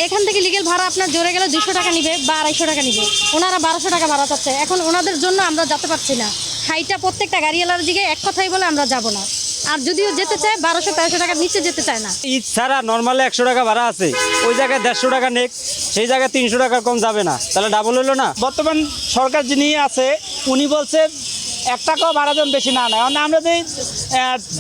এখান থেকে লিগেল ভাড়া আপনার জোরে গেলে 200 টাকা নিবে বা 250 টাকা নিবে। ওনারা 1200 টাকা ভাড়া চাচ্ছে। এখন ওনাদের জন্য আমরা যেতে পারছি না। হাইটা প্রত্যেকটা গাড়িওয়ালার দিকে এক কথাই বলে আমরা যাব না। আর যদিও যেতে চায় 1200-1300 টাকার নিচে যেতে চায় না। ঈদ ছাড়া নর্মালি 100 টাকা ভাড়া আছে, ওই জায়গায় 150 টাকা নেক, সেই জায়গায় 300 টাকা কম যাবে না, তাহলে ডাবল হলো না। বর্তমান সরকার যিনি আছে উনি বলছে 1 টাকাও ভাড়া যেন বেশি না নেয়, আমরা যে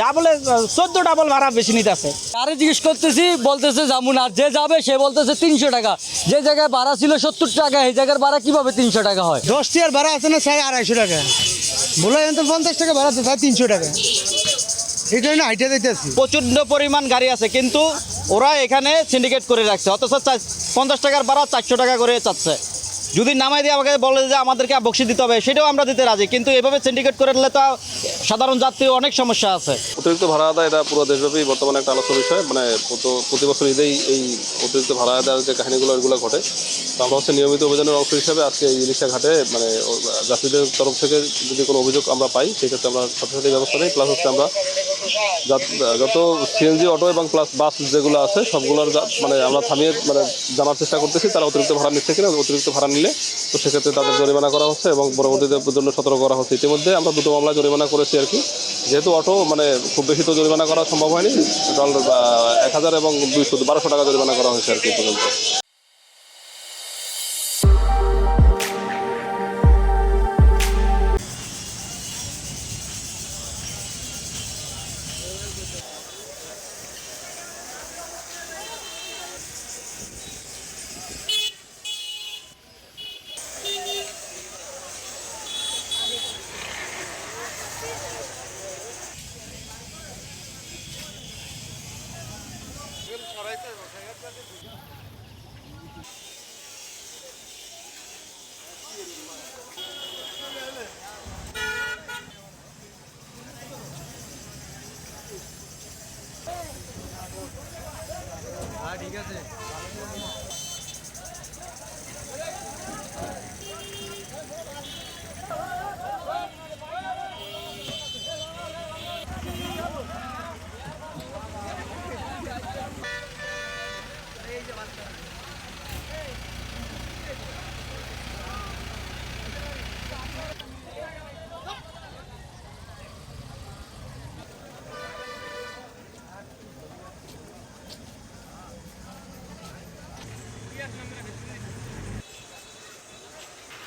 ডাবলে 14 ডাবল ভাড়া বেশি নিতে আছে। আরে জিজ্ঞেস করতেছি, বলতেছে যেমন, আর যে যাবে সে বলতেছে 300 টাকা। যে জায়গায় ভাড়া ছিল 70 টাকা, এই জায়গার ভাড়া কিভাবে 300 টাকা হয়? 10 টিয়ার ভাড়া আছে না, 250 টাকা বলে, তো 50 টাকা ভাড়া আছে, 300 টাকা। এই কারণে হাইটে দিতেছি। প্রচণ্ড পরিমাণ গাড়ি আছে, কিন্তু ওরা এখানে সিন্ডিকেট করে রাখছে, অথচ 50 টাকার ভাড়া 400 টাকা করে চাচ্ছে। যদি নামাই দিয়ে আমাকে বলে যে আমাদেরকে বকশিশ দিতে হবে, সেটাও আমরা দিতে রাজি, কিন্তু এভাবে সিন্ডিকেট করে দিলে তো সাধারণ যাত্রীর অনেক সমস্যা আছে। অতিরিক্ত ভাড়া আদায় এটা পুরো দেশব্যাপী বর্তমানে একটা আলোচনার বিষয়। মানে প্রতি বছর ঈদেই এই অতিরিক্ত ভাড়া আদায়ের যে কাহিনীগুলো এগুলো ঘটে। তো আমরা হচ্ছে নিয়মিত অভিযানের অংশ হিসাবে আজকে এই রিক্সা ঘাটে মানে যাত্রীদের তরফ থেকে যদি কোনো অভিযোগ আমরা পাই, সেক্ষেত্রে আমরা সাথে সাথে ব্যবস্থা নিই। প্লাস হচ্ছে আমরা যত সিএনজি অটো এবং প্লাস বাস যেগুলো আছে সবগুলোর মানে আমরা থামিয়ে মানে জানার চেষ্টা করতেছি তারা অতিরিক্ত ভাড়া নিচ্ছে কিনা। অতিরিক্ত ভাড়া নিলে তো সেক্ষেত্রে তাদের জরিমানা করা হচ্ছে এবং পরবর্তীতে জন্য সতর্ক করা হচ্ছে। ইতিমধ্যে আমরা 2টো মামলায় জরিমানা করেছি আর কি। যেহেতু অটো মানে খুব বেশি তো জরিমানা করা সম্ভব হয়নি, টোটাল 1000 এবং 1200 টাকা জরিমানা করা হয়েছে আর কি পর্যন্ত। ঠিক আছে।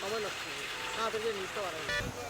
সময় নষ্ট না, নিতে পারে।